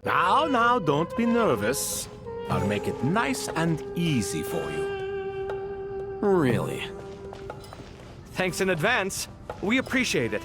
Now, don't be nervous. I'll make it nice and easy for you. Really? Thanks in advance. We appreciate it.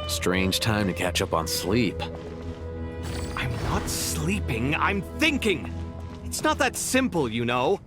Strange time to catch up on sleep. I'm not sleeping, I'm thinking! It's not that simple, you know.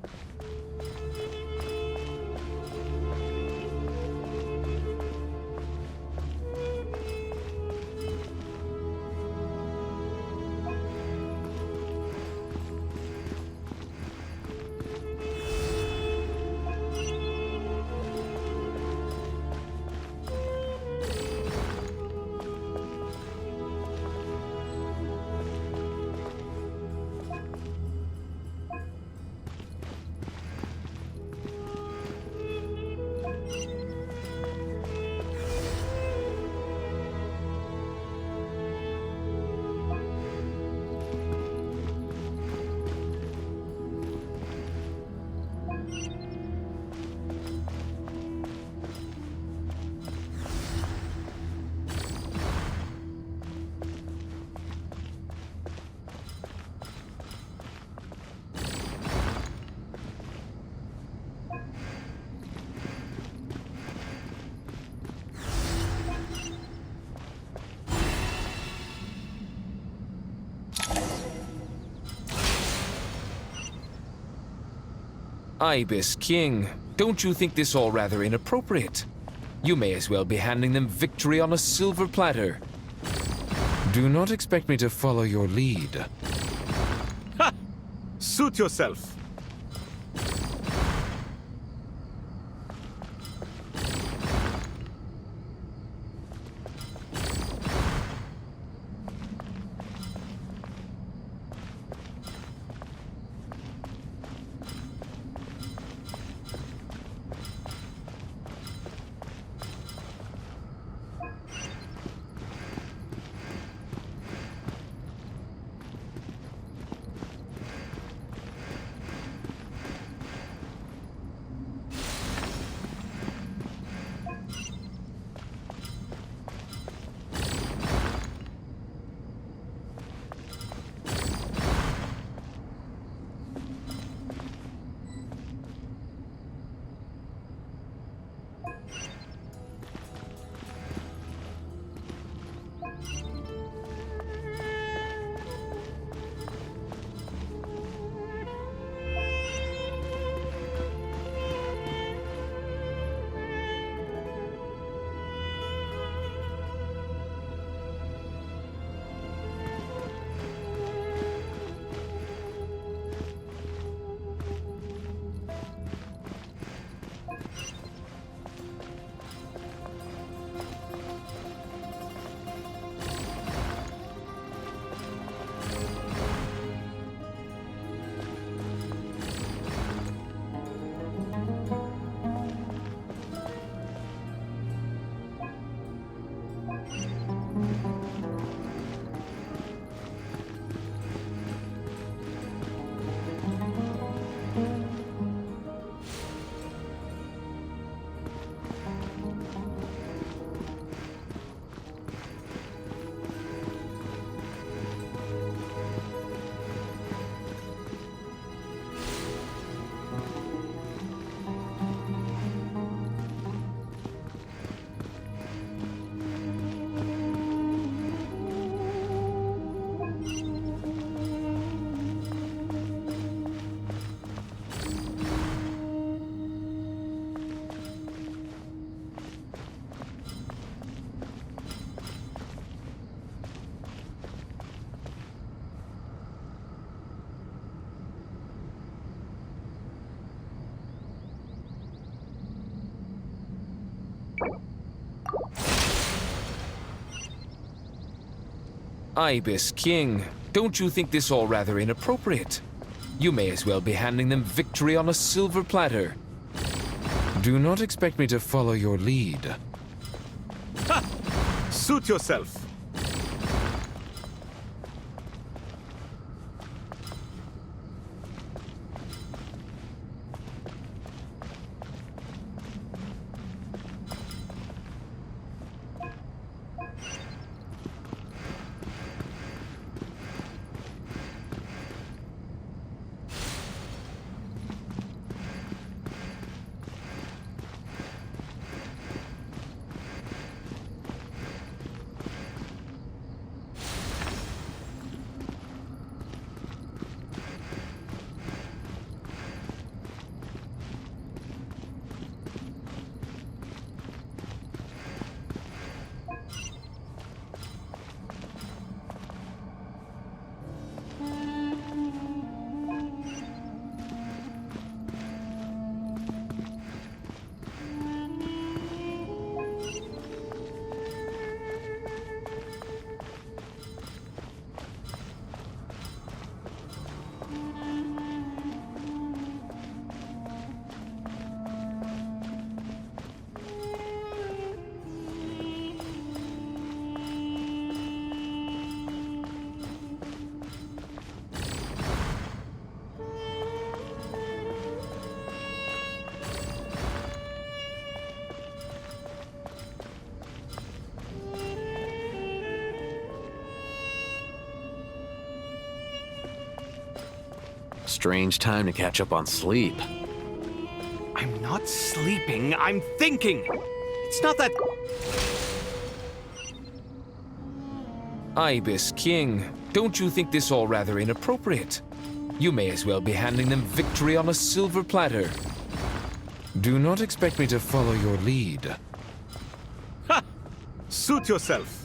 Ibis King, don't you think this all rather inappropriate? You may as well be handing them victory on a silver platter. Do not expect me to follow your lead. Ha! Suit yourself. Ibis King, don't you think this all rather inappropriate? You may as well be handing them victory on a silver platter. Do not expect me to follow your lead. Suit yourself. Strange time to catch up on sleep. I'm not sleeping, I'm thinking! It's not that... Ibis King, don't you think this all rather inappropriate? You may as well be handing them victory on a silver platter. Do not expect me to follow your lead. Suit yourself.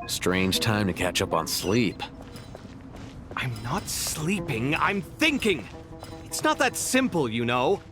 Strange time to catch up on sleep. I'm not sleeping, I'm thinking! It's not that simple, you know.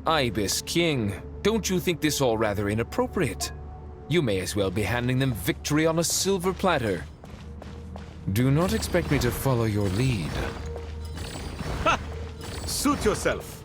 Ibis King, don't you think this all rather inappropriate? You may as well be handing them victory on a silver platter. Do not expect me to follow your lead. Suit yourself.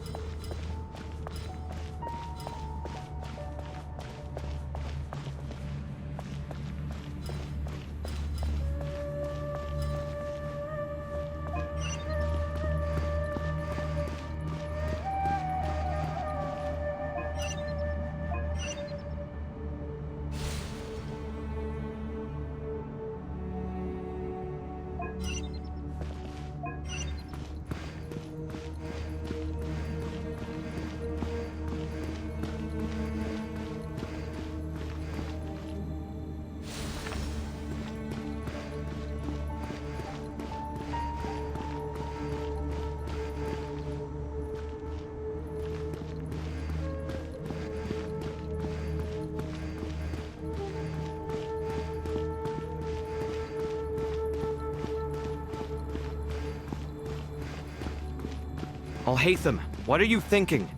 Alhaitham, what are you thinking?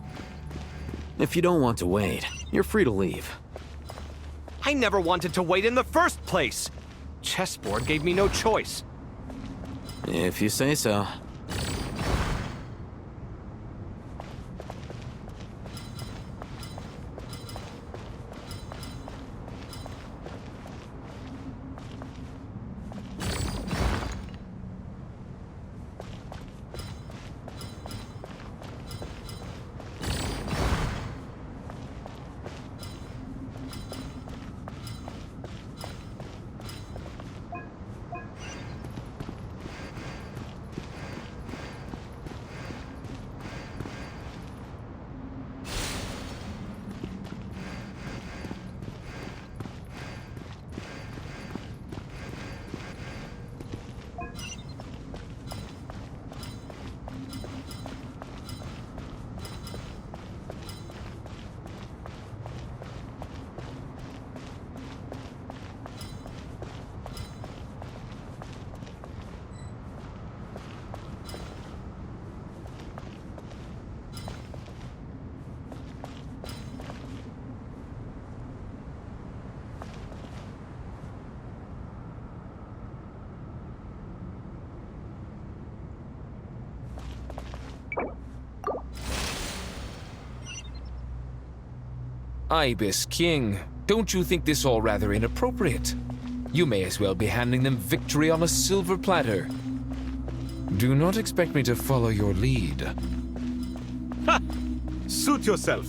If you don't want to wait, you're free to leave. I never wanted to wait in the first place. Chessboard gave me no choice. If you say so. Ibis King, don't you think this all rather inappropriate? You may as well be handing them victory on a silver platter. Do not expect me to follow your lead. Suit yourself.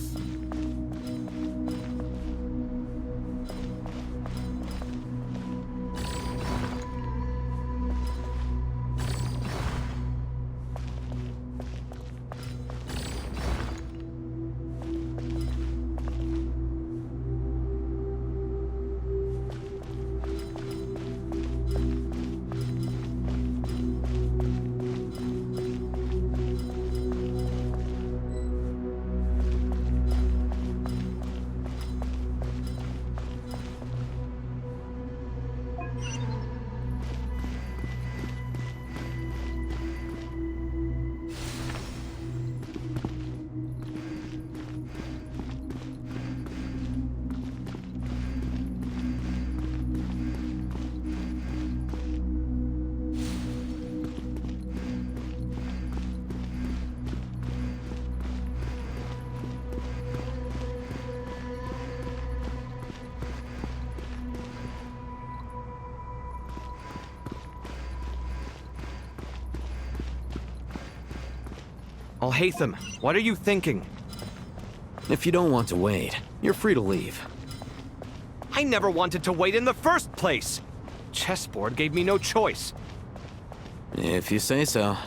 Alhaitham, what are you thinking? If you don't want to wait, you're free to leave. I never wanted to wait in the first place. Chessboard gave me no choice. If you say so.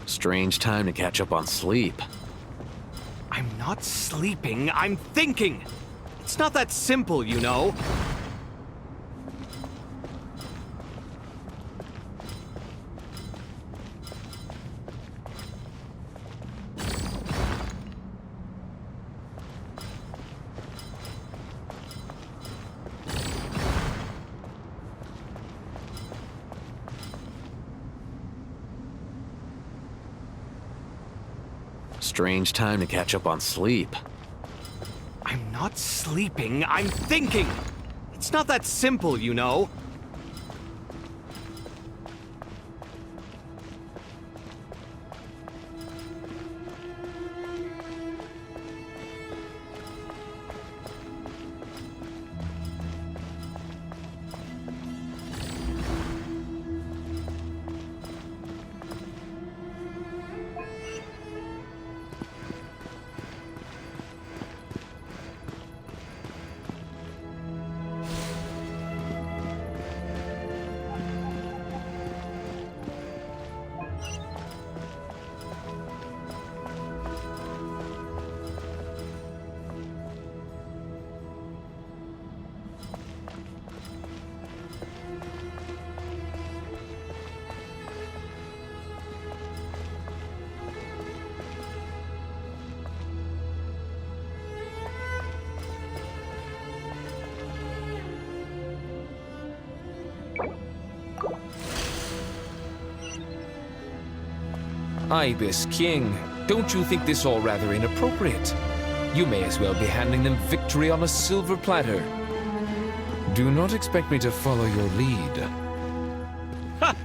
Strange time to catch up on sleep. I'm not sleeping, I'm thinking. It's not that simple, you know. Strange time to catch up on sleep. I'm not sleeping, I'm thinking! It's not that simple, you know. Ibis King, don't you think this all rather inappropriate? You may as well be handing them victory on a silver platter. Do not expect me to follow your lead. Ha!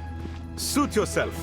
Suit yourself.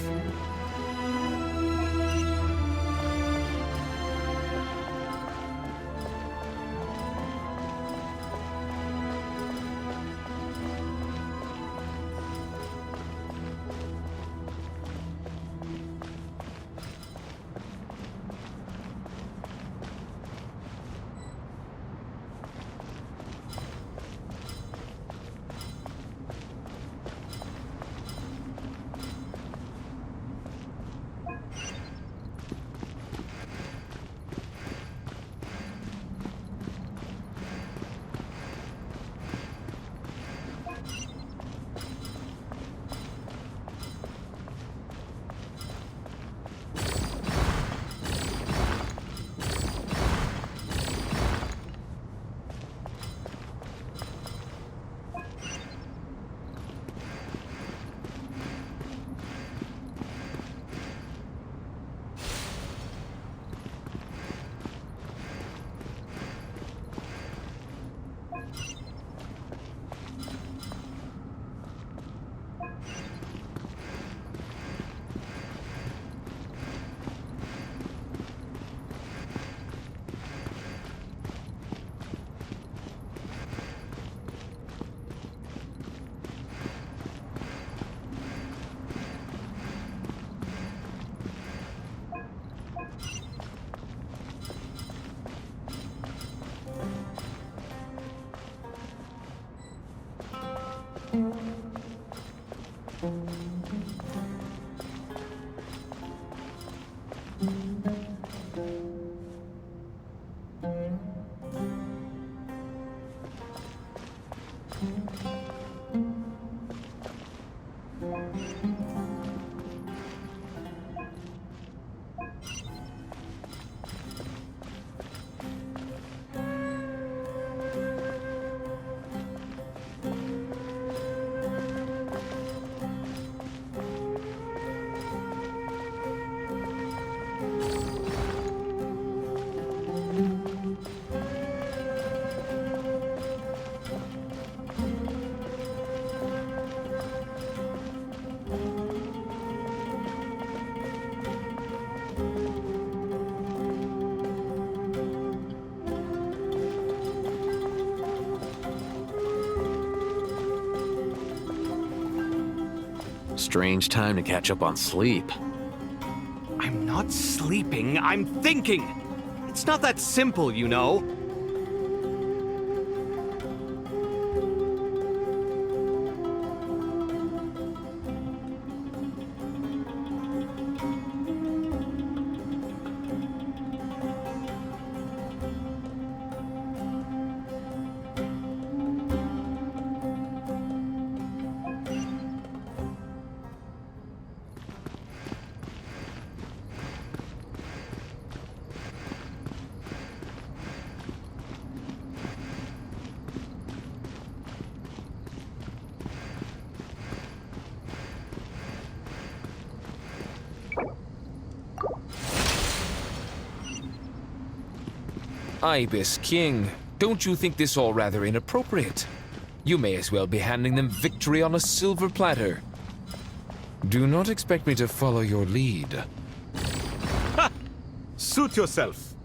Strange time to catch up on sleep. I'm not sleeping, I'm thinking! It's not that simple, you know. Ibis King, don't you think this all rather inappropriate? You may as well be handing them victory on a silver platter. Do not expect me to follow your lead. Suit yourself.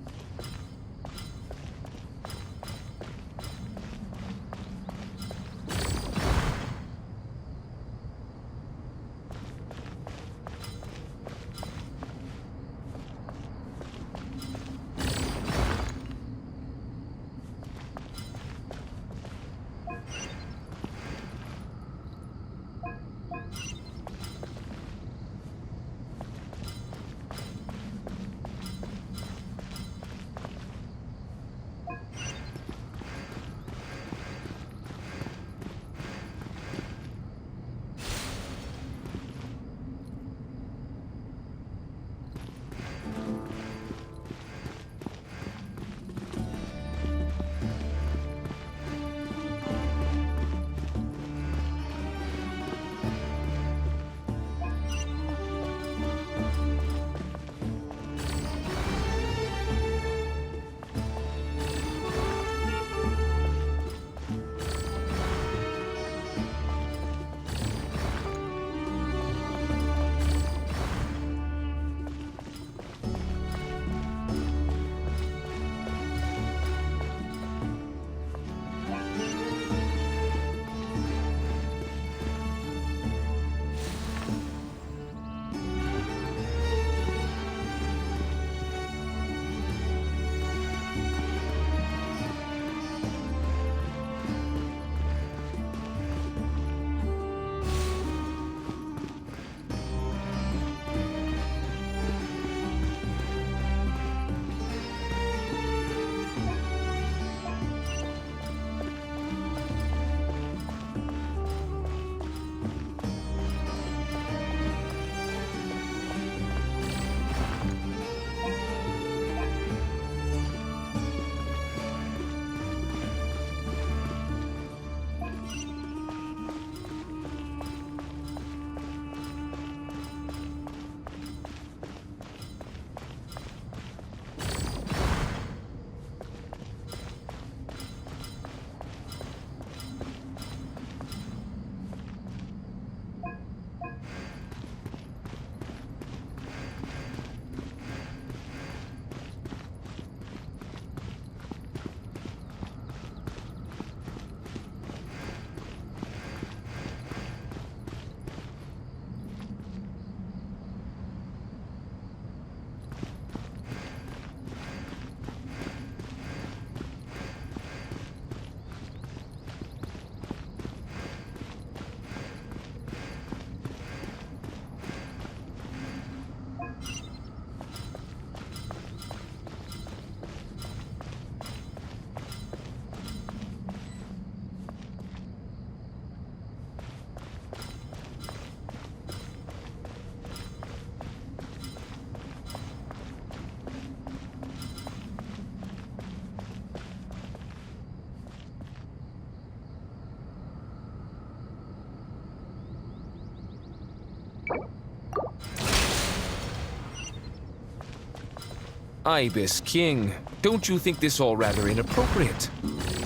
Ibis King, don't you think this all rather inappropriate?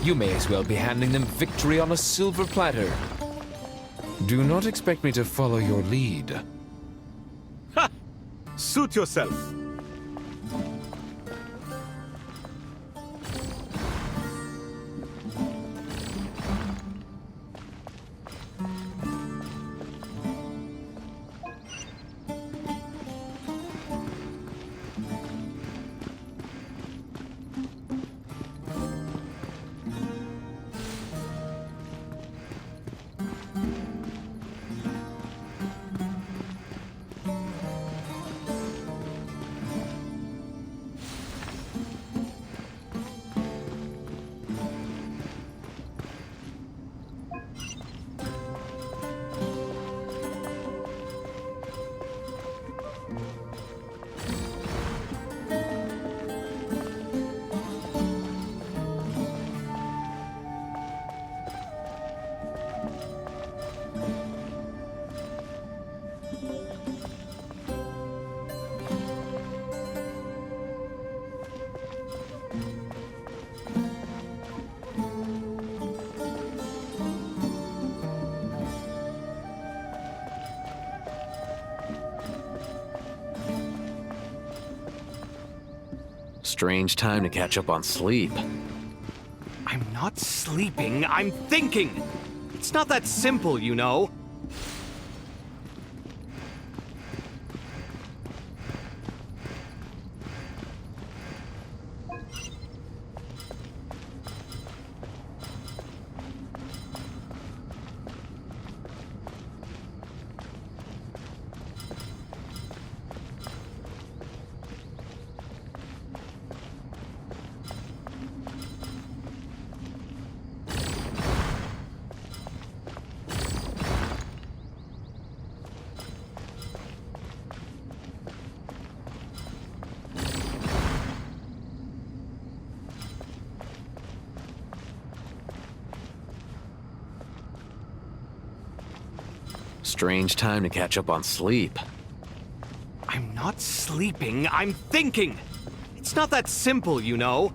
You may as well be handing them victory on a silver platter. Do not expect me to follow your lead. Suit yourself. Strange time to catch up on sleep. I'm not sleeping, I'm thinking! It's not that simple, you know. Strange time to catch up on sleep. I'm not sleeping, I'm thinking! It's not that simple, you know.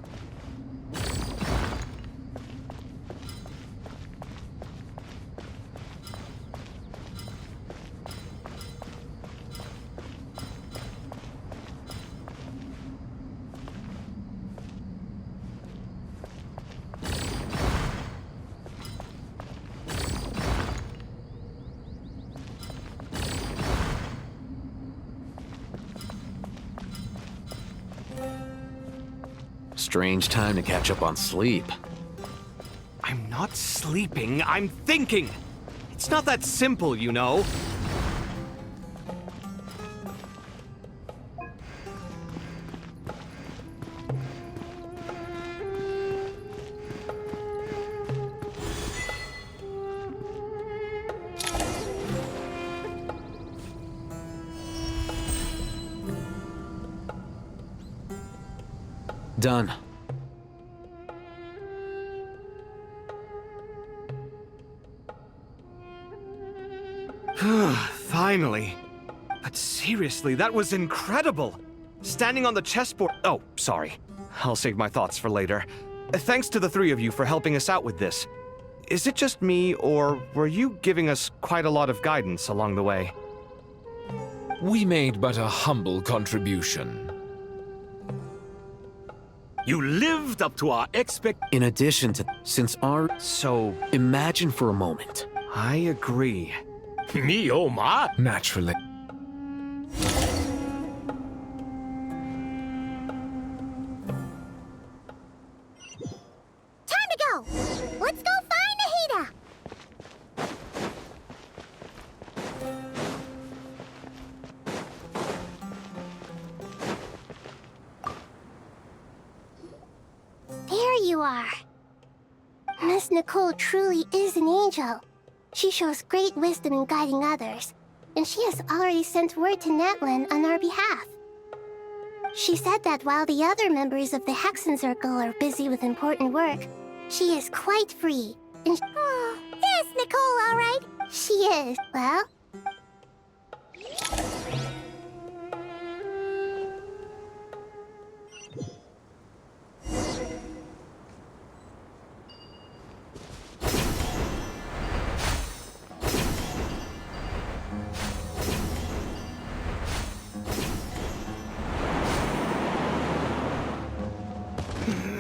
Strange time to catch up on sleep. I'm not sleeping, I'm thinking! It's not that simple, you know. Done. Finally. But seriously, that was incredible. Standing on the chessboard. Oh, sorry. I'll save my thoughts for later. Thanks to the three of you for helping us out with this. Is it just me, or were you giving us quite a lot of guidance along the way? We made but a humble contribution. You lived up to our In addition to, since our, So, imagine for a moment. I agree. Me, oh my. Naturally. Time to go! Let's go find Nahida! There you are. Miss Nicole truly is an angel. She shows great wisdom in guiding others, and she has already sent word to Natlan on our behalf. She said that while the other members of the Hexen Circle are busy with important work, she is quite free, and oh, is Nicole all right? She is. Well...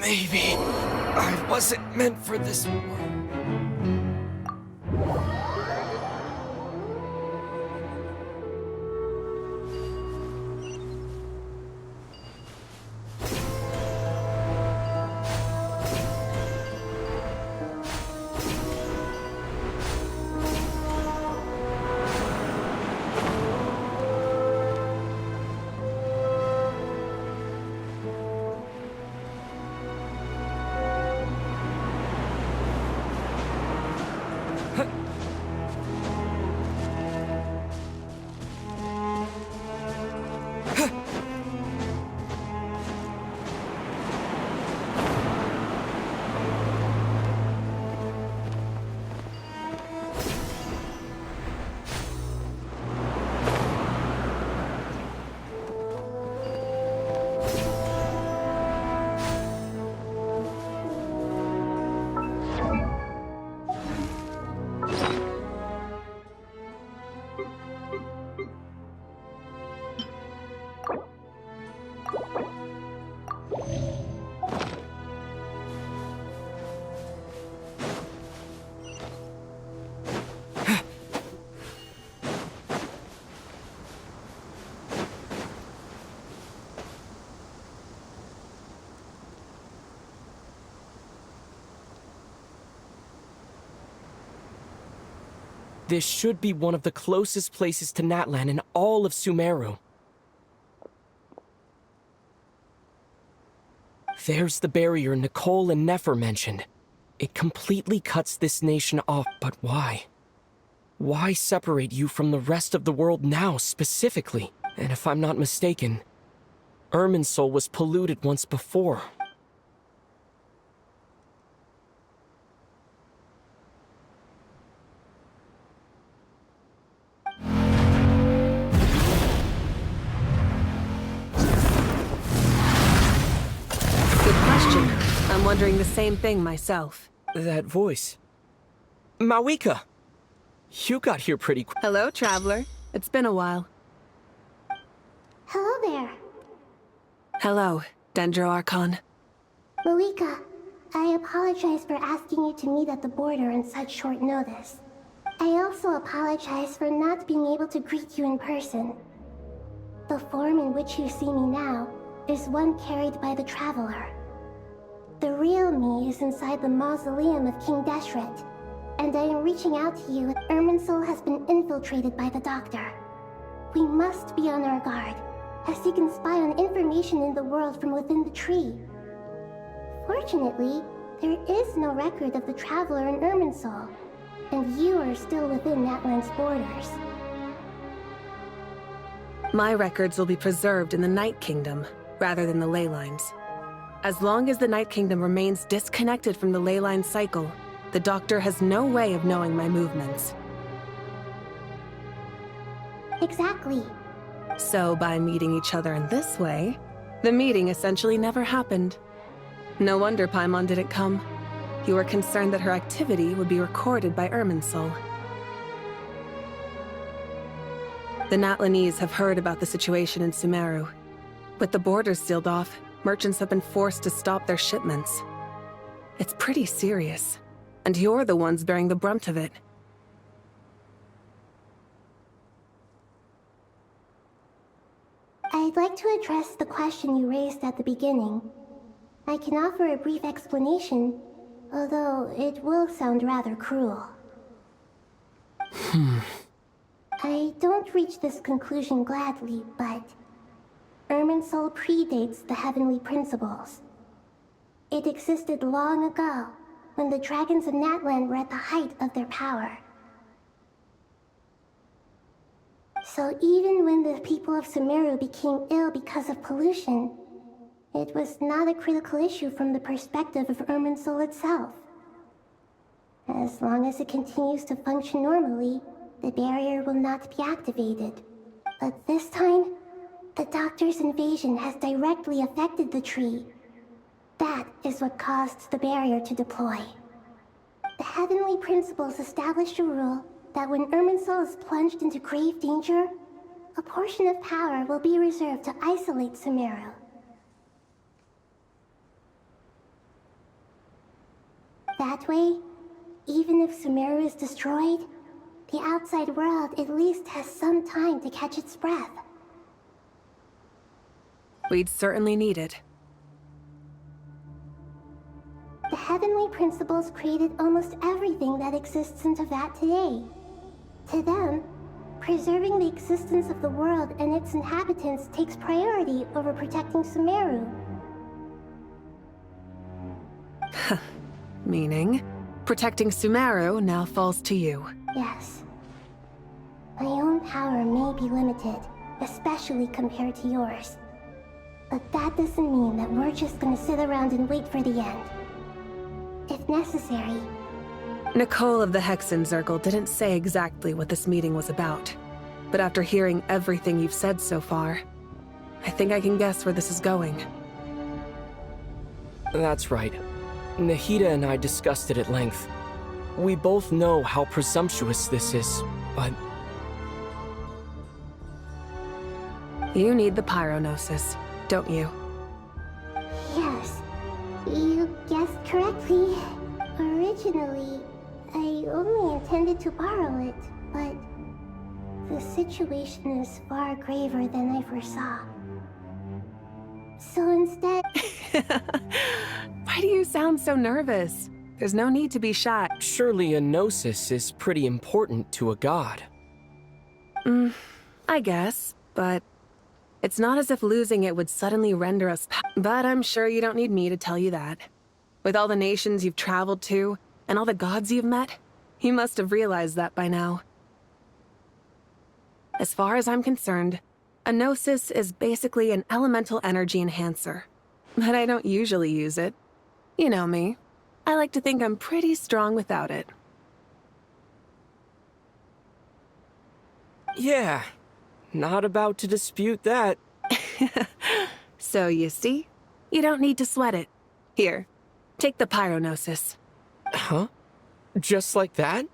Maybe I wasn't meant for this one. This should be one of the closest places to Natlan in all of Sumeru. There's the barrier Nicole and Nefer mentioned. It completely cuts this nation off, but why? Why separate you from the rest of the world now, specifically? And if I'm not mistaken, Irminsul was polluted once before. Good question. I'm wondering the same thing myself. That voice. Mawika! You got here pretty quick. Hello, traveler. It's been a while. Hello there. Hello, Dendro Archon. Mawika, I apologize for asking you to meet at the border on such short notice. I also apologize for not being able to greet you in person. The form in which you see me now is one carried by the Traveler. The real me is inside the mausoleum of King Deshret, and I am reaching out to you. Irminsul has been infiltrated by the Doctor. We must be on our guard, as he can spy on information in the world from within the tree. Fortunately, there is no record of the Traveler in Irminsul, and you are still within Natlan's borders. My records will be preserved in the Night Kingdom, rather than the ley lines. As long as the Night Kingdom remains disconnected from the ley line cycle, the Doctor has no way of knowing my movements. Exactly. So by meeting each other in this way, the meeting essentially never happened. No wonder Paimon didn't come. You were concerned that her activity would be recorded by Irminsul. The Natlanese have heard about the situation in Sumeru. With the borders sealed off, merchants have been forced to stop their shipments. It's pretty serious, and you're the ones bearing the brunt of it. I'd like to address the question you raised at the beginning. I can offer a brief explanation, although it will sound rather cruel. I don't reach this conclusion gladly, but Irminsul predates the heavenly principles. It existed long ago, when the dragons of Natlan were at the height of their power. So even when the people of Sumeru became ill because of pollution, it was not a critical issue from the perspective of Irminsul itself. As long as it continues to function normally, the barrier will not be activated. But this time, the Doctor's invasion has directly affected the tree. That is what caused the barrier to deploy. The heavenly principles established a rule that when Irminsul is plunged into grave danger, a portion of power will be reserved to isolate Sumeru. That way, even if Sumeru is destroyed, the outside world at least has some time to catch its breath. We'd certainly need it. The heavenly principles created almost everything that exists in Teyvat today. To them, preserving the existence of the world and its inhabitants takes priority over protecting Sumeru. Meaning, protecting Sumeru now falls to you. Yes. My own power may be limited, especially compared to yours. But that doesn't mean that we're just gonna sit around and wait for the end. If necessary. Nicole of the Hexen Circle didn't say exactly what this meeting was about. But after hearing everything you've said so far, I think I can guess where this is going. That's right. Nahida and I discussed it at length. We both know how presumptuous this is, but... You need the Pyronosis, don't you? Yes. You guessed correctly. Originally, I only intended to borrow it, but the situation is far graver than I foresaw. So instead... Why do you sound so nervous? There's no need to be shy. Surely a gnosis is pretty important to a god. I guess, but it's not as if losing it would suddenly render us But I'm sure you don't need me to tell you that. With all the nations you've traveled to, and all the gods you've met, you must have realized that by now. As far as I'm concerned, a gnosis is basically an elemental energy enhancer. But I don't usually use it. You know me. I like to think I'm pretty strong without it. Yeah, not about to dispute that. So you see, you don't need to sweat it. Here, take the pyronosis. Huh? Just like that?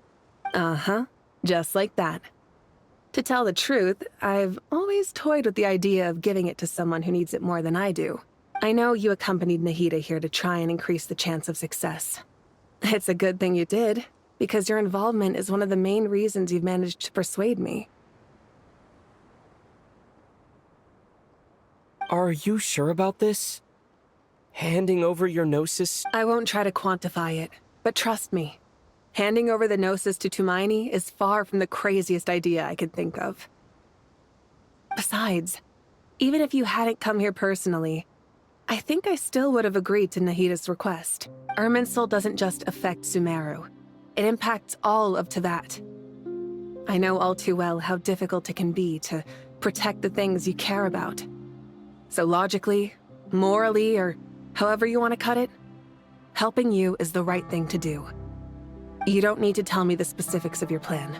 Uh-huh, just like that. To tell the truth, I've always toyed with the idea of giving it to someone who needs it more than I do. I know you accompanied Nahida here to try and increase the chance of success. It's a good thing you did, because your involvement is one of the main reasons you've managed to persuade me. Are you sure about this? Handing over your gnosis? I won't try to quantify it, but trust me. Handing over the gnosis to Tumaini is far from the craziest idea I could think of. Besides, even if you hadn't come here personally, I think I still would have agreed to Nahida's request. Irminsul doesn't just affect Sumeru. It impacts all of Teyvat. I know all too well how difficult it can be to protect the things you care about. So logically, morally, or however you want to cut it, helping you is the right thing to do. You don't need to tell me the specifics of your plan.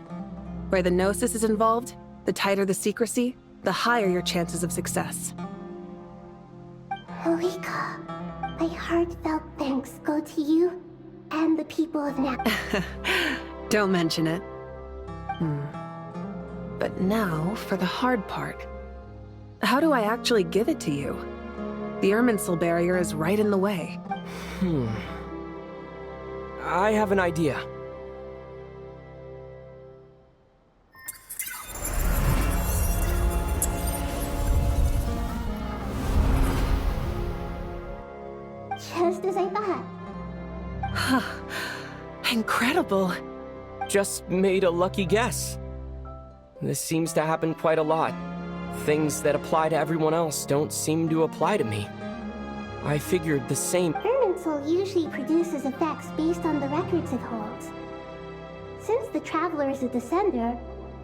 Where the gnosis is involved, the tighter the secrecy, the higher your chances of success. Malika, my heartfelt thanks go to you and the people of Natlan. Don't mention it. But now for the hard part. How do I actually give it to you? The Irminsul barrier is right in the way. I have an idea. Just as I thought. Incredible. Just made a lucky guess. This seems to happen quite a lot. Things that apply to everyone else don't seem to apply to me. I figured the same. Irminsul usually produces effects based on the records it holds. Since the Traveler is a descender,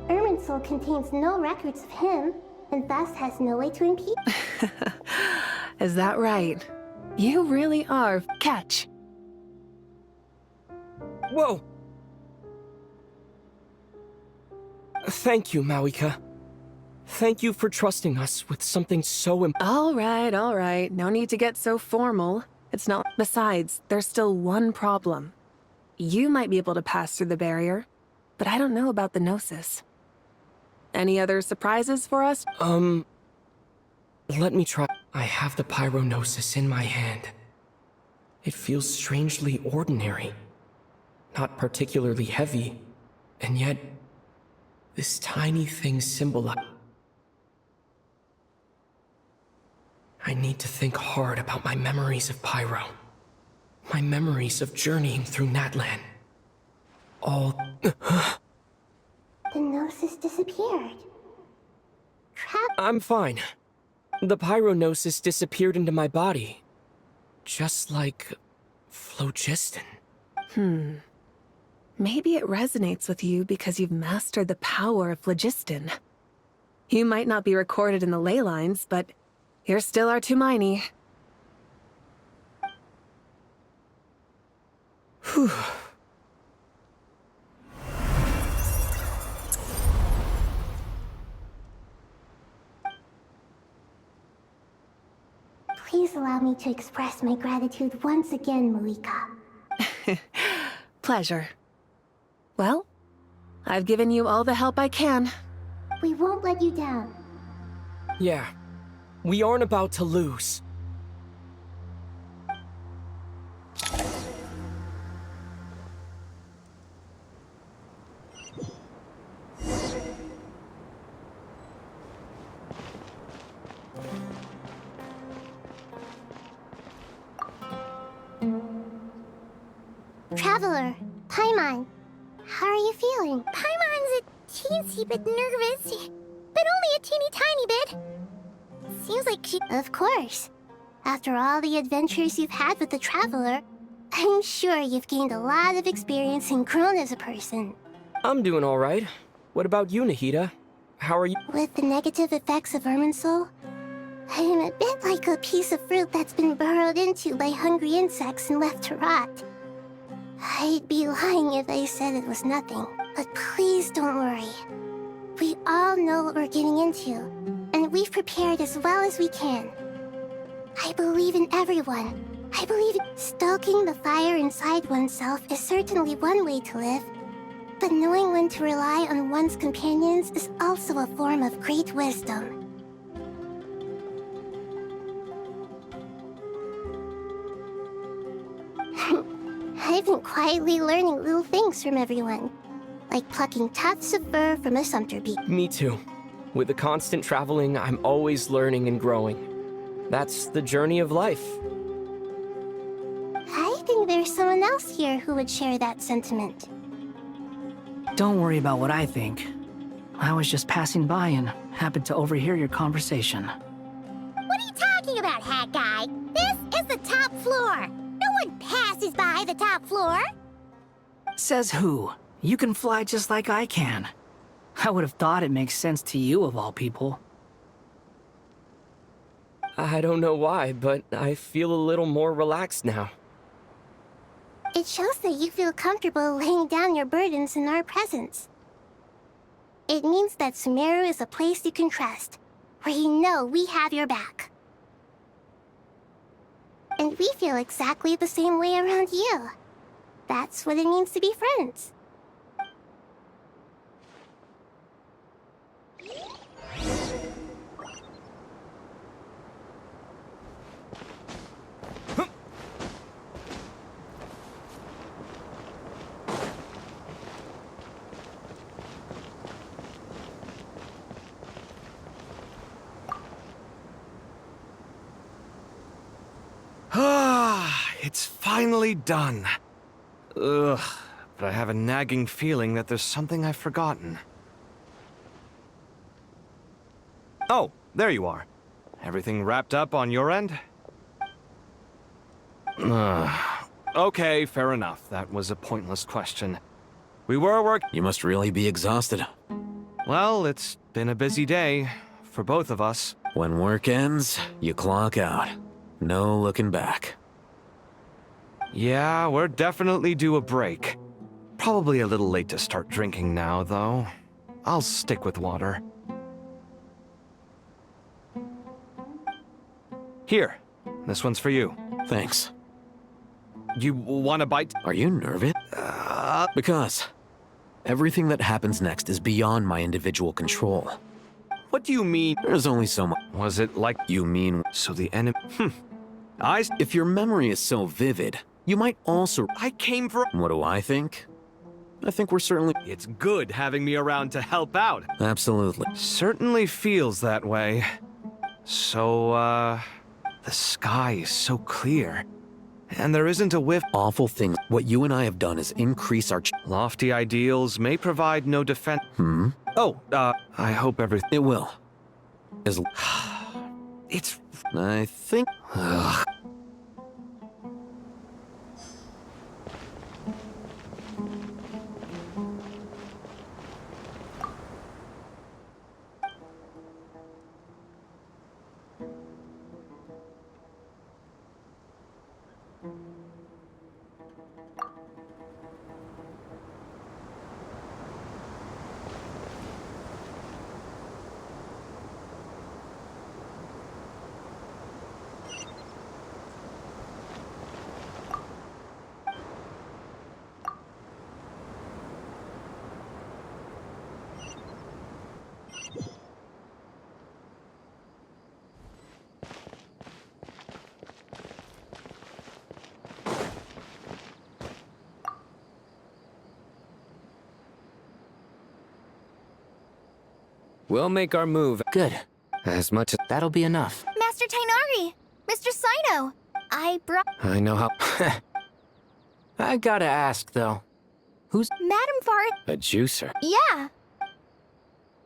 Irminsul contains no records of him, and thus has no way to impede. Is that right? You really are. Catch. Whoa! Thank you, Mawika. Thank you for trusting us with something so All right. No need to get so formal. It's not. Besides, there's still one problem. You might be able to pass through the barrier, but I don't know about the gnosis. Any other surprises for us? Let me try. I have the pyronosis in my hand. It feels strangely ordinary. Not particularly heavy, and yet, this tiny thing symbolizes. I need to think hard about my memories of Pyro. My memories of journeying through Natlan. All... The gnosis disappeared. I'm fine. The pyronosis disappeared into my body. Just like... phlogiston. Maybe it resonates with you because you've mastered the power of phlogiston. You might not be recorded in the ley lines, but you're still our Tumaini. Whew. Please allow me to express my gratitude once again, Malika. Pleasure. Well, I've given you all the help I can. We won't let you down. Yeah. We aren't about to lose. Traveler, Paimon, how are you feeling? Paimon's a teensy bit nervous, but only a teeny tiny bit. Seems like she... Of course. After all the adventures you've had with the Traveler, I'm sure you've gained a lot of experience and grown as a person. I'm doing all right. What about you, Nahida? How are you? With the negative effects of Irminsul, I'm a bit like a piece of fruit that's been burrowed into by hungry insects and left to rot. I'd be lying if I said it was nothing, but please don't worry. We all know what we're getting into, and we've prepared as well as we can. I believe in everyone. I believe stoking the fire inside oneself is certainly one way to live, but knowing when to rely on one's companions is also a form of great wisdom. I've been quietly learning little things from everyone, like plucking tufts of fur from a sumpter bee. Me too. With the constant traveling, I'm always learning and growing. That's the journey of life. I think there's someone else here who would share that sentiment. Don't worry about what I think. I was just passing by and happened to overhear your conversation. What are you talking about, Hat Guy? This is the top floor. No one passes by the top floor. Says who? You can fly just like I can. I would have thought it makes sense to you of all people. I don't know why, but I feel a little more relaxed now. It shows that you feel comfortable laying down your burdens in our presence. It means that Sumeru is a place you can trust, where you know we have your back. And we feel exactly the same way around you. That's what it means to be friends. It's finally done. Ugh, but I have a nagging feeling that there's something I've forgotten. Oh, there you are. Everything wrapped up on your end? Okay, fair enough. That was a pointless question. We were working. You must really be exhausted. Well, it's been a busy day for both of us. When work ends, you clock out. No looking back. Yeah, we're definitely due a break. Probably a little late to start drinking now, though. I'll stick with water. Here, this one's for you. Thanks. You want a bite? Are you nervous? Because everything that happens next is beyond my individual control. What do you mean? There's only so much. Was it like You mean, so the enemy? if your memory is so vivid, you might also... I came for... What do I think? I think we're certainly... It's good having me around to help out. Absolutely. Certainly feels that way. So, the sky is so clear. And there isn't a whiff. Awful things. What you and I have done is increase our... Lofty ideals may provide no defense. Oh, I hope everything... It will. As... It's... I think... Ugh. We'll make our move. Good. As much as... That'll be enough. Master Tainari! Mr. Sino! I brought... I know how... I gotta ask, though. Who's Madam Fart. a juicer? Yeah,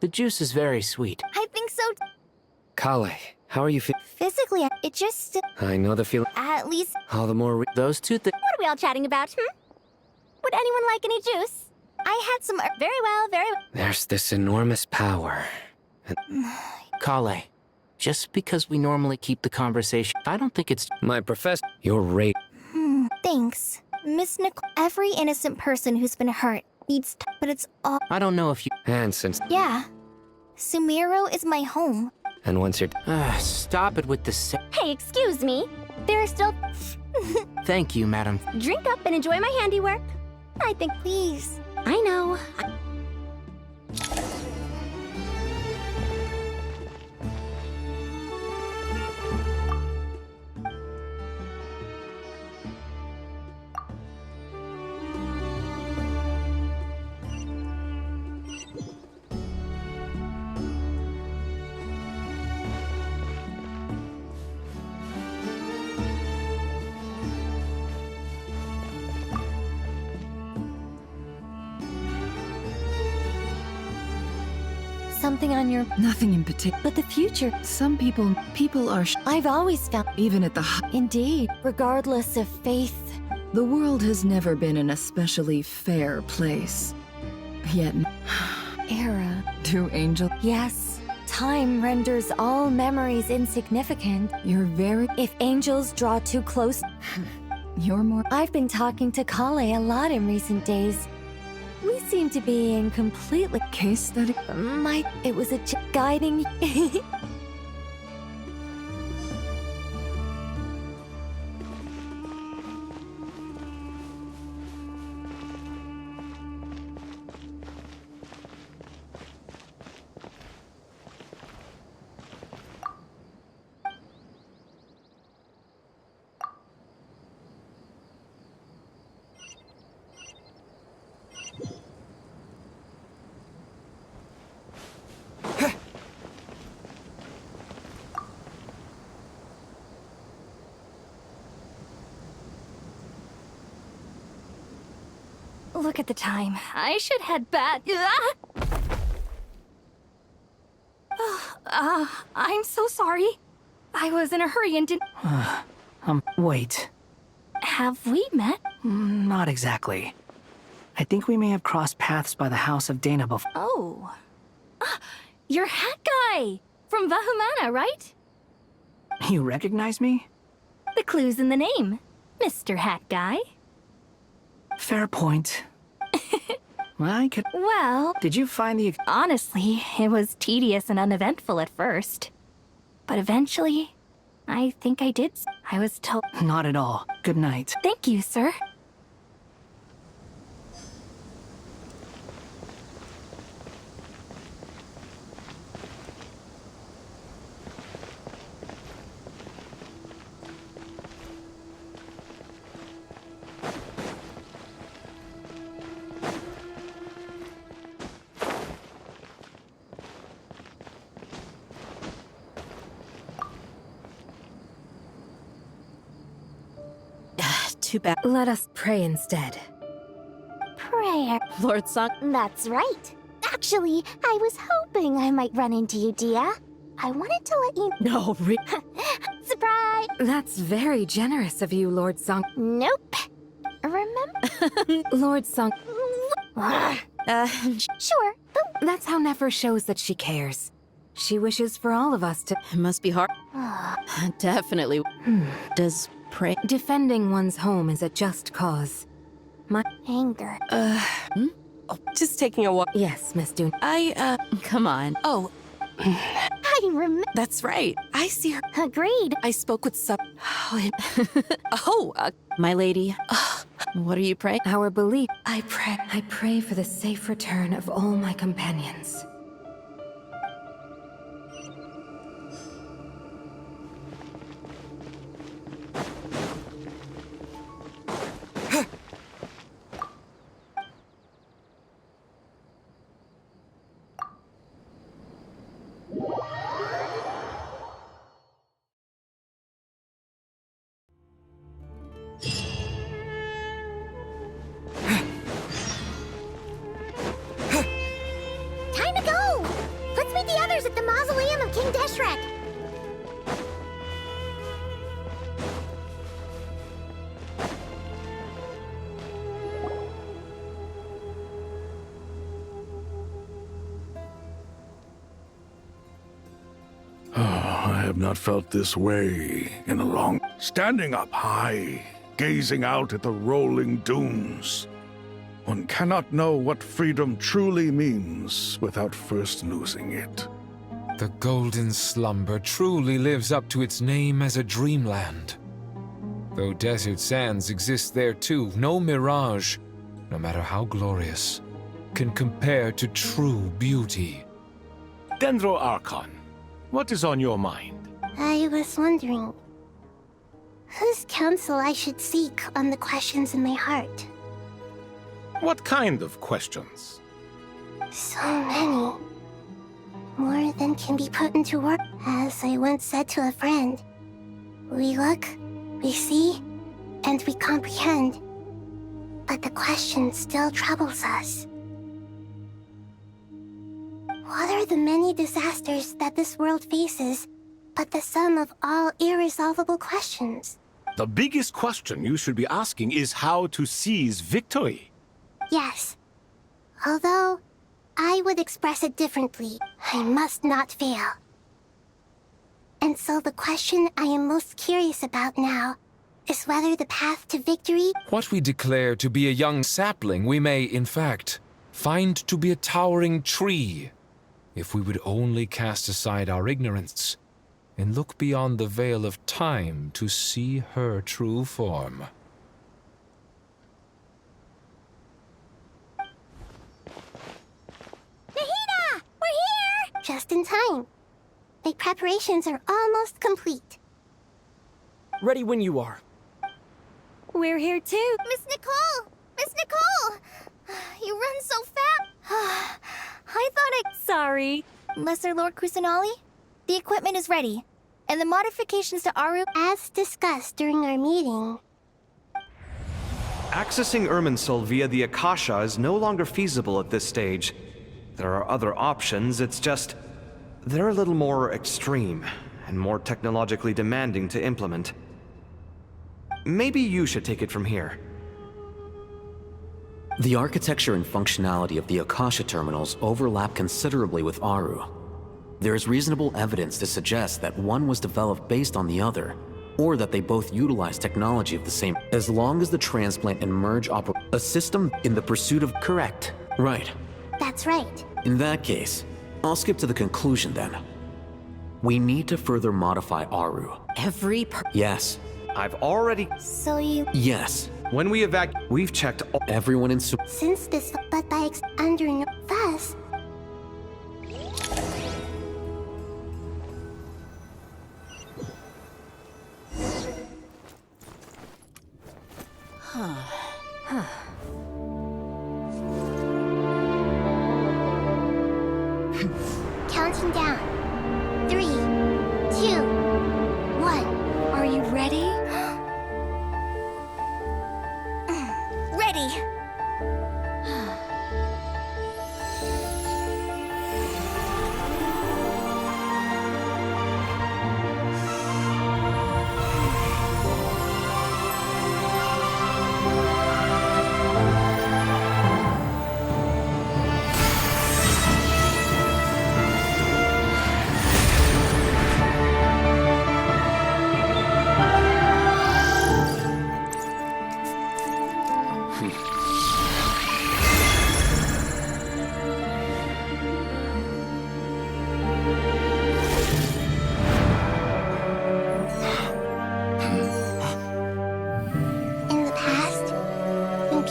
The juice is very sweet. I think so. Kale, how are you feeling? Physically, it just... I know the feeling. At least... All the more Those two things. What are we all chatting about, Would anyone like any juice? I had some... Very well, very well. There's this enormous power. Kale, just because we normally keep the conversation, I don't think it's... My professor, your rate. Thanks. Miss Nicole, every innocent person who's been hurt needs but it's all... I don't know if you... And since... Yeah. Sumeru is my home. And once you're... Stop it with the Hey, excuse me. There are still... Thank you, madam. Drink up and enjoy my handiwork. I think, please. I know. Something on your... Nothing in particular. But the future... Some people are I've always felt... even at the Indeed. Regardless of faith. The world has never been an especially fair place. Yet, Era. do angel... Yes. Time renders all memories insignificant. You're very... If angels draw too close... You're more... I've been talking to Kale a lot in recent days. We seem to be in completely... Case study? It was a guiding... Look at the time. I should head back. I'm so sorry. I was in a hurry and didn't... Wait. Have we met? Not exactly. I think we may have crossed paths by the house of Dana before. Oh. You're Hat Guy! From Vahumana, right? You recognize me? The clue's in the name. Mr. Hat Guy. Fair point. I could... Well... Did you find the... Honestly, it was tedious and uneventful at first. But eventually, I think I did. I was told... Not at all. Good night. Thank you, sir. Too bad. Let us pray instead. Prayer. Lord Song. That's right. Actually, I was hoping I might run into you, Dia. I wanted to let you... No, Surprise! That's very generous of you, Lord Song. Nope. Remember? Lord Song. Sure, but... That's how Nefer shows that she cares. She wishes for all of us to... It must be hard. Definitely. Does pray... Defending one's home is a just cause. My... Anger. Oh, just taking a walk. Yes, Miss Dune. Come on. Oh, I remember. that's right. I see her. Agreed. I spoke with my lady. What are you praying? Our belief. I pray. I pray for the safe return of all my companions. have not felt this way in a long... Standing up high, gazing out at the rolling dunes. One cannot know what freedom truly means without first losing it. The golden slumber truly lives up to its name as a dreamland. Though desert sands exist there too, no mirage, no matter how glorious, can compare to true beauty. Dendro Archon, what is on your mind? I was wondering whose counsel I should seek on the questions in my heart. What kind of questions? So many. More than can be put into words. As I once said to a friend, we look, we see, and we comprehend. But the question still troubles us. What are the many disasters that this world faces but the sum of all irresolvable questions? The biggest question you should be asking is how to seize victory. Yes. Although, I would express it differently. I must not fail. And so the question I am most curious about now is whether the path to victory... What we declare to be a young sapling, we may, in fact, find to be a towering tree, if we would only cast aside our ignorance and look beyond the veil of time to see her true form. Nahida! We're here! Just in time. My preparations are almost complete. Ready when you are. We're here too. Miss Nicole! Miss Nicole! You run so fast! I thought I... Sorry. Lesser Lord Kusanali, the equipment is ready. And the modifications to Aru... As discussed during our meeting... Accessing Irminsul via the Akasha is no longer feasible at this stage. There are other options, it's just... they're a little more extreme, and more technologically demanding to implement. Maybe you should take it from here. The architecture and functionality of the Akasha terminals overlap considerably with Aru. There is reasonable evidence to suggest that one was developed based on the other, or that they both utilize technology of the same, as long as the transplant and merge operate a system in the pursuit of... Correct. Right. That's right. In that case, I'll skip to the conclusion then. We need to further modify Aru. Yes. I've already... So you... Yes. When we we've checked all... Everyone in... Since this... But by under... Thus... Counting down. 3, 2, 1. Are you ready? Ready!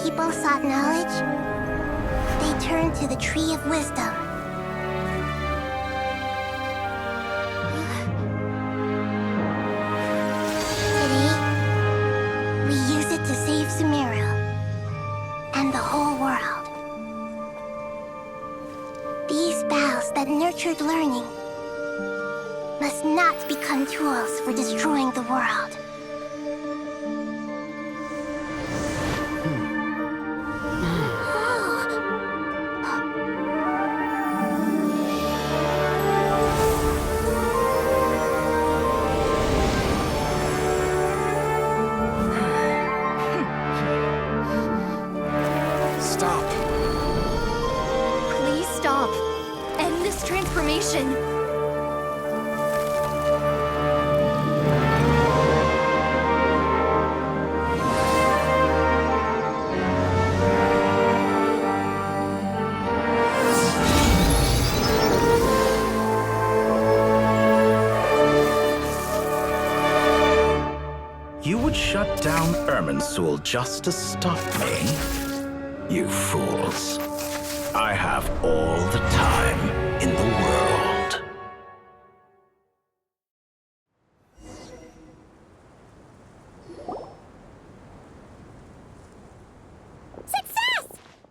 People sought knowledge, they turned to the Tree of Wisdom. Today, we use it to save Sumeru and the whole world. These boughs that nurtured learning must not become tools for destroying the world. Please stop. End this transformation. down Irminsul just to stop me? You fools. I have all the time in the world. Success!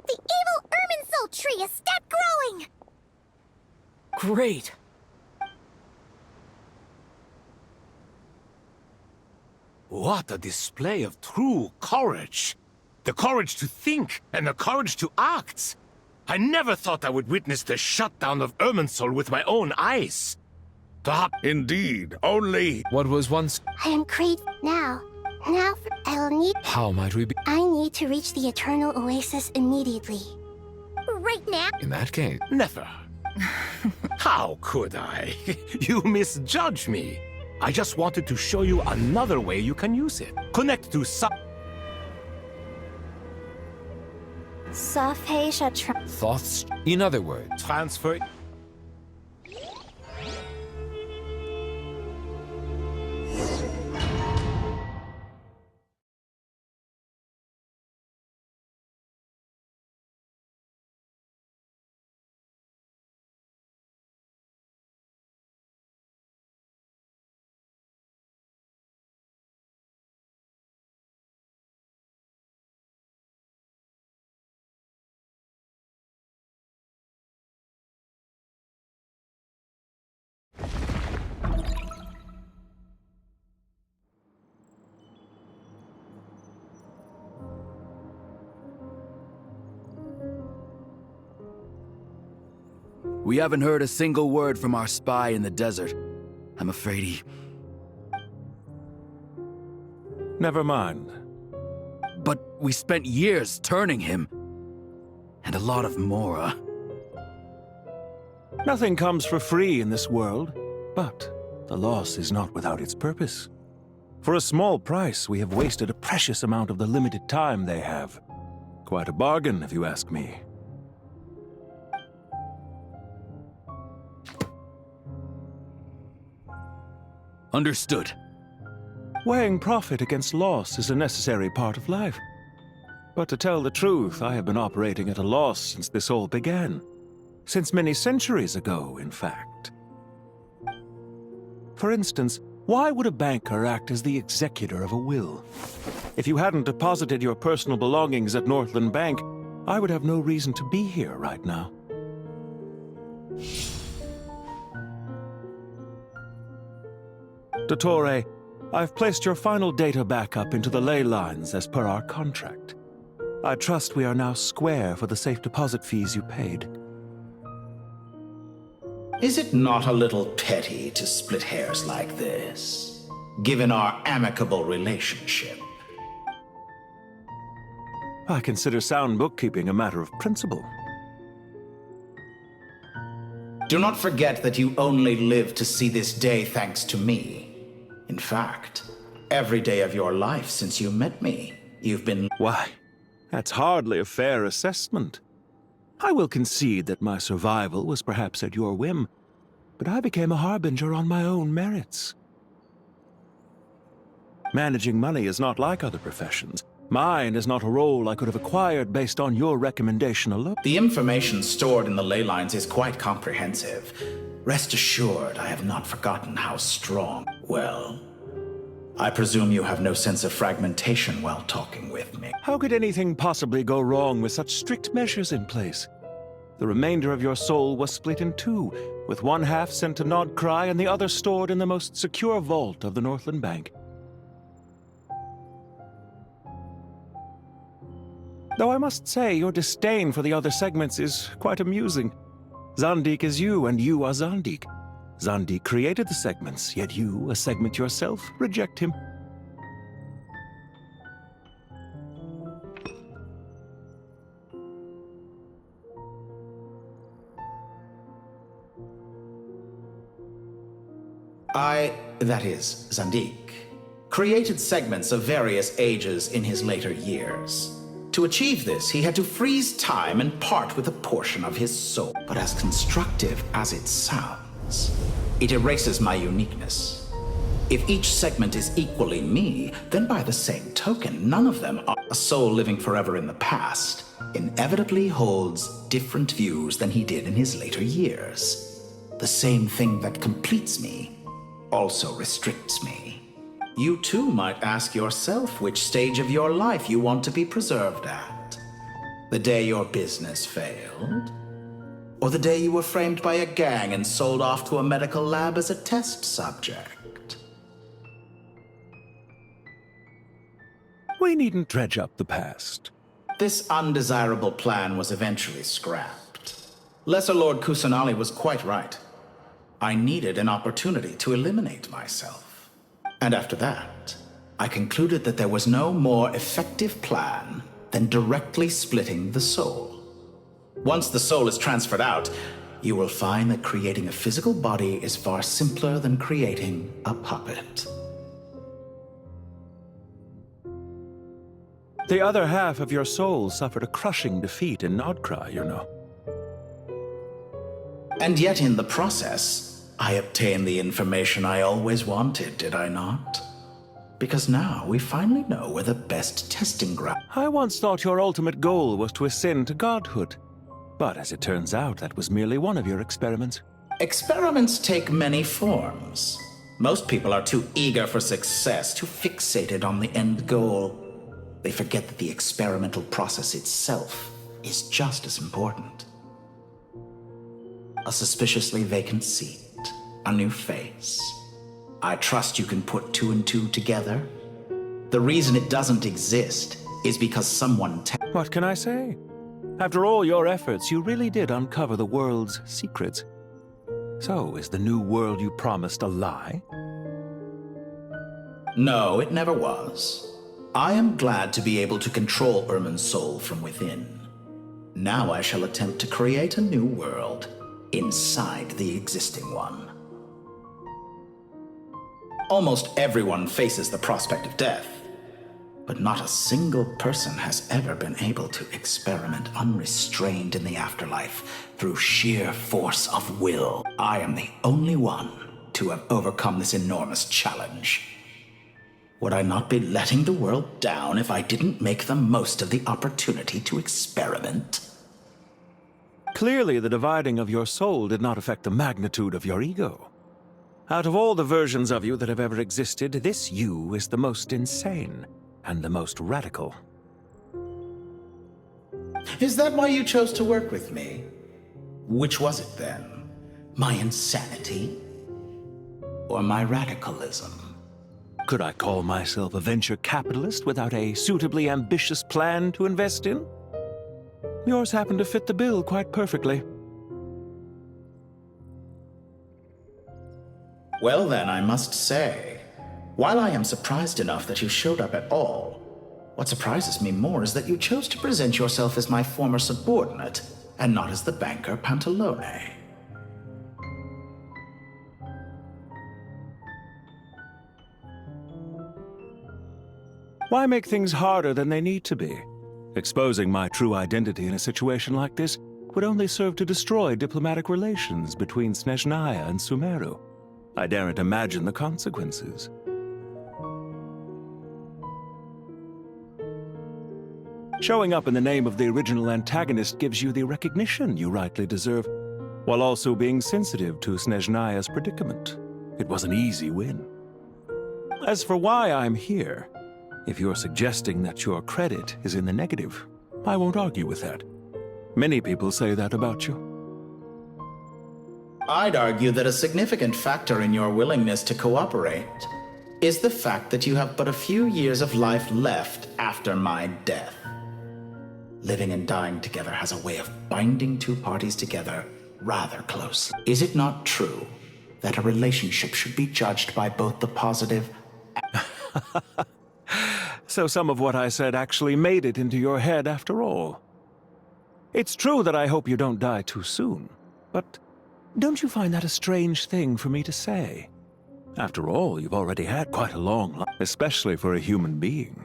The evil Irminsul tree is step growing! Great! What a display of true courage! The courage to think and the courage to act! I never thought I would witness the shutdown of Irminsul with my own eyes. Indeed, only... What was once... I am great now. I'll need... How might we be... I need to reach the Eternal Oasis immediately. Right now? In that case... Never. How could I? You misjudge me. I just wanted to show you another way you can use it. Connect to Thoughts? In other words... Transfer... We haven't heard a single word from our spy in the desert. I'm afraid he... Never mind. But we spent years turning him. And a lot of Mora. Nothing comes for free in this world, but the loss is not without its purpose. For a small price, we have wasted a precious amount of the limited time they have. Quite a bargain, if you ask me. Understood. Weighing profit against loss is a necessary part of life. But to tell the truth, I have been operating at a loss since this all began. Since many centuries ago, in fact. For instance, why would a banker act as the executor of a will? If you hadn't deposited your personal belongings at Northland Bank, I would have no reason to be here right now. Dottore, I've placed your final data backup into the ley lines as per our contract. I trust we are now square for the safe deposit fees you paid. Is it not a little petty to split hairs like this, given our amicable relationship? I consider sound bookkeeping a matter of principle. Do not forget that you only live to see this day thanks to me. In fact, every day of your life since you met me, you've been... Why, that's hardly a fair assessment. I will concede that my survival was perhaps at your whim, but I became a harbinger on my own merits. Managing money is not like other professions. Mine is not a role I could have acquired based on your recommendation alone. The information stored in the ley lines is quite comprehensive. Rest assured, I have not forgotten how strong... Well, I presume you have no sense of fragmentation while talking with me. How could anything possibly go wrong with such strict measures in place? The remainder of your soul was split in two, with one half sent to Nodcry and the other stored in the most secure vault of the Northland Bank. Though I must say, your disdain for the other segments is quite amusing. Zandik is you, and you are Zandik. Zandik created the segments, yet you, a segment yourself, reject him. That is, Zandik, created segments of various ages in his later years. To achieve this, he had to freeze time and part with a portion of his soul. But as constructive as it sounds, it erases my uniqueness. If each segment is equally me, then by the same token, none of them are. A soul living forever in the past inevitably holds different views than he did in his later years. The same thing that completes me also restricts me. You too might ask yourself which stage of your life you want to be preserved at. The day your business failed? Or the day you were framed by a gang and sold off to a medical lab as a test subject? We needn't dredge up the past. This undesirable plan was eventually scrapped. Lesser Lord Kusanali was quite right. I needed an opportunity to eliminate myself. And after that, I concluded that there was no more effective plan than directly splitting the soul. Once the soul is transferred out, you will find that creating a physical body is far simpler than creating a puppet. The other half of your soul suffered a crushing defeat in Nodcry, you know. And yet in the process, I obtained the information I always wanted, did I not? Because now we finally know where the best testing ground. I once thought your ultimate goal was to ascend to godhood. But as it turns out, that was merely one of your experiments. Experiments take many forms. Most people are too eager for success, too fixated on the end goal. They forget that the experimental process itself is just as important. A suspiciously vacant seat, a new face. I trust you can put two and two together. The reason it doesn't exist is because someone... What can I say? After all your efforts, you really did uncover the world's secrets. So, is the new world you promised a lie? No, it never was. I am glad to be able to control Irmin's soul from within. Now I shall attempt to create a new world inside the existing one. Almost everyone faces the prospect of death, but not a single person has ever been able to experiment unrestrained in the afterlife through sheer force of will. I am the only one to have overcome this enormous challenge. Would I not be letting the world down if I didn't make the most of the opportunity to experiment? Clearly, the dividing of your soul did not affect the magnitude of your ego. Out of all the versions of you that have ever existed, this you is the most insane and the most radical. Is that why you chose to work with me? Which was it then? My insanity? Or my radicalism? Could I call myself a venture capitalist without a suitably ambitious plan to invest in? Yours happened to fit the bill quite perfectly. Well then, I must say, while I am surprised enough that you showed up at all, what surprises me more is that you chose to present yourself as my former subordinate, and not as the banker Pantalone. Why make things harder than they need to be? Exposing my true identity in a situation like this would only serve to destroy diplomatic relations between Snezhnaya and Sumeru. I daren't imagine the consequences. Showing up in the name of the original antagonist gives you the recognition you rightly deserve, while also being sensitive to Snezhnaya's predicament. It was an easy win. As for why I'm here, if you're suggesting that your credit is in the negative, I won't argue with that. Many people say that about you. I'd argue that a significant factor in your willingness to cooperate is the fact that you have but a few years of life left after my death. Living and dying together has a way of binding two parties together rather closely. Is it not true that a relationship should be judged by both the positive So some of what I said actually made it into your head after all. It's true that I hope you don't die too soon, but don't you find that a strange thing for me to say? After all, you've already had quite a long life, especially for a human being.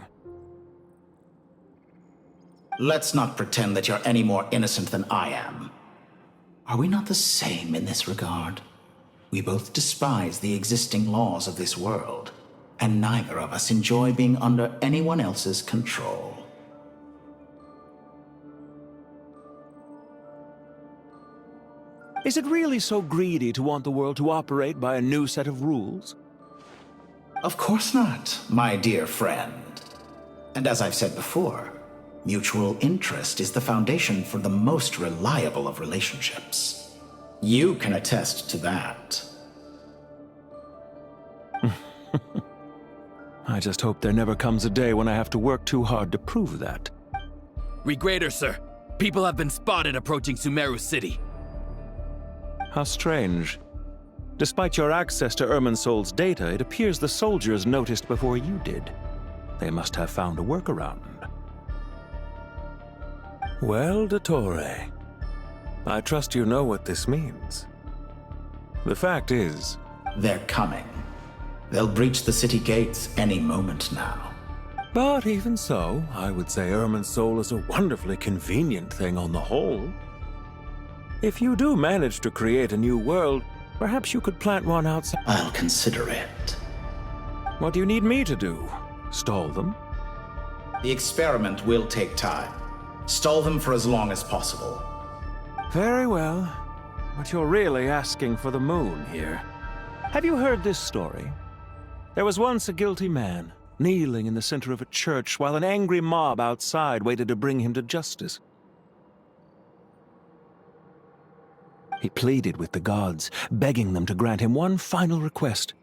Let's not pretend that you're any more innocent than I am. Are we not the same in this regard? We both despise the existing laws of this world, and neither of us enjoy being under anyone else's control. Is it really so greedy to want the world to operate by a new set of rules? Of course not, my dear friend. And as I've said before, mutual interest is the foundation for the most reliable of relationships. You can attest to that. I just hope there never comes a day when I have to work too hard to prove that. Regrader, sir. People have been spotted approaching Sumeru City. How strange. Despite your access to Irminsol's data, it appears the soldiers noticed before you did. They must have found a workaround. Well, Dottore, I trust you know what this means. The fact is... They're coming. They'll breach the city gates any moment now. But even so, I would say Irminsol is a wonderfully convenient thing on the whole. If you do manage to create a new world, perhaps you could plant one outside. I'll consider it. What do you need me to do? Stall them? The experiment will take time. Stall them for as long as possible. Very well. But you're really asking for the moon here. Have you heard this story? There was once a guilty man, kneeling in the center of a church while an angry mob outside waited to bring him to justice. He pleaded with the gods, begging them to grant him one final request,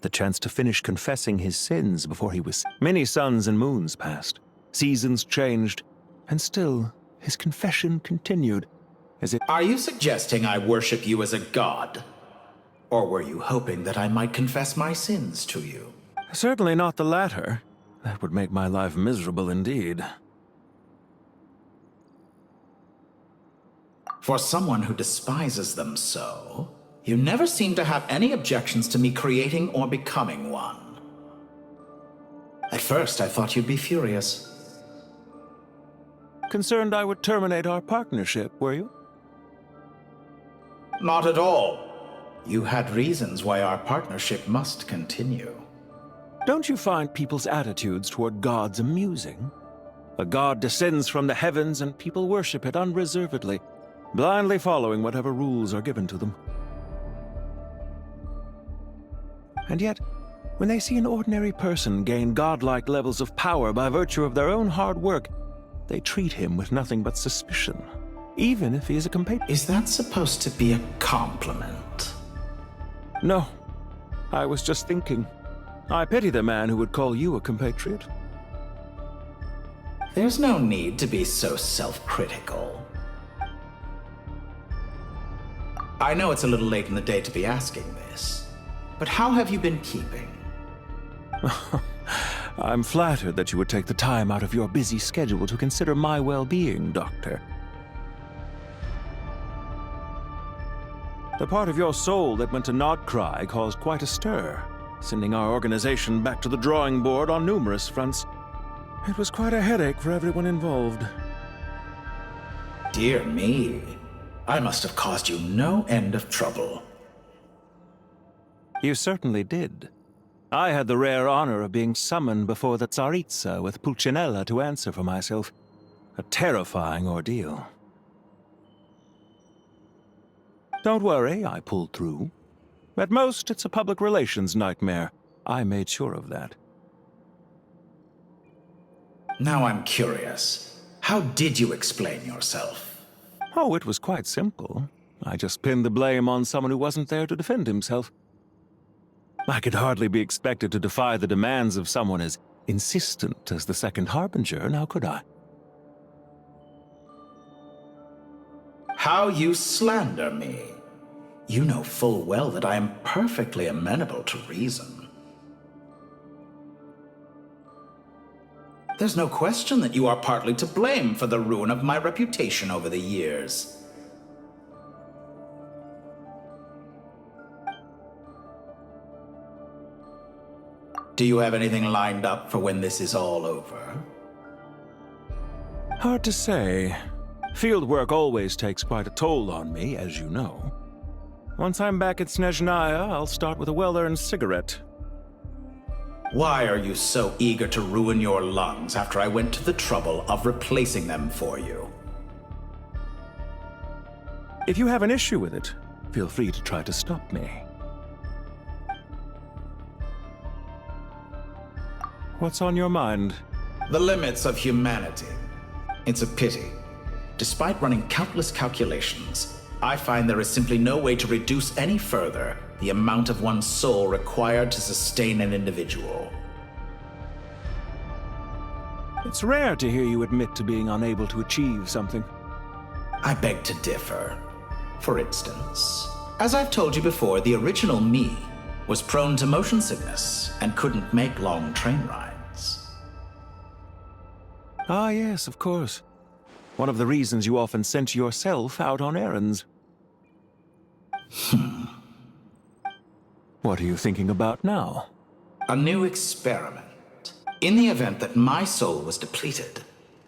the chance to finish confessing his sins before he was... Many suns and moons passed, seasons changed, and still his confession continued, as if... Are you suggesting I worship you as a god? Or were you hoping that I might confess my sins to you? Certainly not the latter. That would make my life miserable indeed. For someone who despises them so, you never seem to have any objections to me creating or becoming one. At first, I thought you'd be furious. Concerned I would terminate our partnership, were you? Not at all. You had reasons why our partnership must continue. Don't you find people's attitudes toward gods amusing? A god descends from the heavens and people worship it unreservedly, blindly following whatever rules are given to them. And yet, when they see an ordinary person gain godlike levels of power by virtue of their own hard work, they treat him with nothing but suspicion, even if he is a compatriot. Is that supposed to be a compliment? No. I was just thinking. I pity the man who would call you a compatriot. There's no need to be so self-critical. I know it's a little late in the day to be asking this, but how have you been keeping? I'm flattered that you would take the time out of your busy schedule to consider my well-being, Doctor. The part of your soul that went to Nodcry caused quite a stir, sending our organization back to the drawing board on numerous fronts. It was quite a headache for everyone involved. Dear me, I must have caused you no end of trouble. You certainly did. I had the rare honor of being summoned before the Tsaritsa with Pulcinella to answer for myself. A terrifying ordeal. Don't worry, I pulled through. At most, it's a public relations nightmare. I made sure of that. Now I'm curious. How did you explain yourself? Oh, it was quite simple. I just pinned the blame on someone who wasn't there to defend himself. I could hardly be expected to defy the demands of someone as insistent as the Second Harbinger, now could I? How you slander me. You know full well that I am perfectly amenable to reason. There's no question that you are partly to blame for the ruin of my reputation over the years. Do you have anything lined up for when this is all over? Hard to say. Field work always takes quite a toll on me, as you know. Once I'm back at Snezhnaya, I'll start with a well-earned cigarette. Why are you so eager to ruin your lungs after I went to the trouble of replacing them for you? If you have an issue with it, feel free to try to stop me. What's on your mind? The limits of humanity. It's a pity. Despite running countless calculations, I find there is simply no way to reduce any further the amount of one's soul required to sustain an individual. It's rare to hear you admit to being unable to achieve something. I beg to differ. For instance, as I've told you before, the original me was prone to motion sickness and couldn't make long train rides. Ah, yes, of course. One of the reasons you often sent yourself out on errands. What are you thinking about now? A new experiment. In the event that my soul was depleted,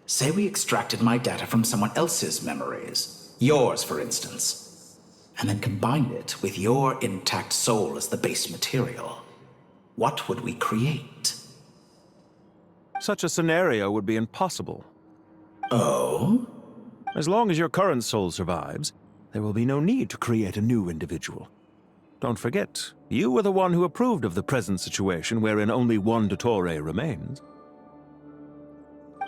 say we extracted my data from someone else's memories, yours for instance, and then combined it with your intact soul as the base material, what would we create? Such a scenario would be impossible. Oh? As long as your current soul survives, there will be no need to create a new individual. Don't forget, you were the one who approved of the present situation wherein only one Dottore remains.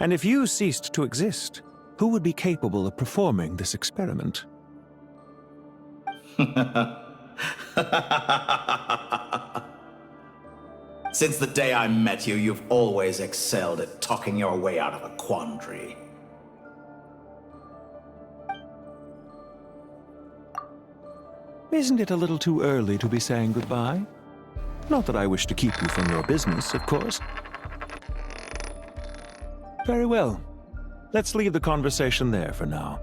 And if you ceased to exist, who would be capable of performing this experiment? Since the day I met you, you've always excelled at talking your way out of a quandary. Isn't it a little too early to be saying goodbye? Not that I wish to keep you from your business, of course. Very well. Let's leave the conversation there for now.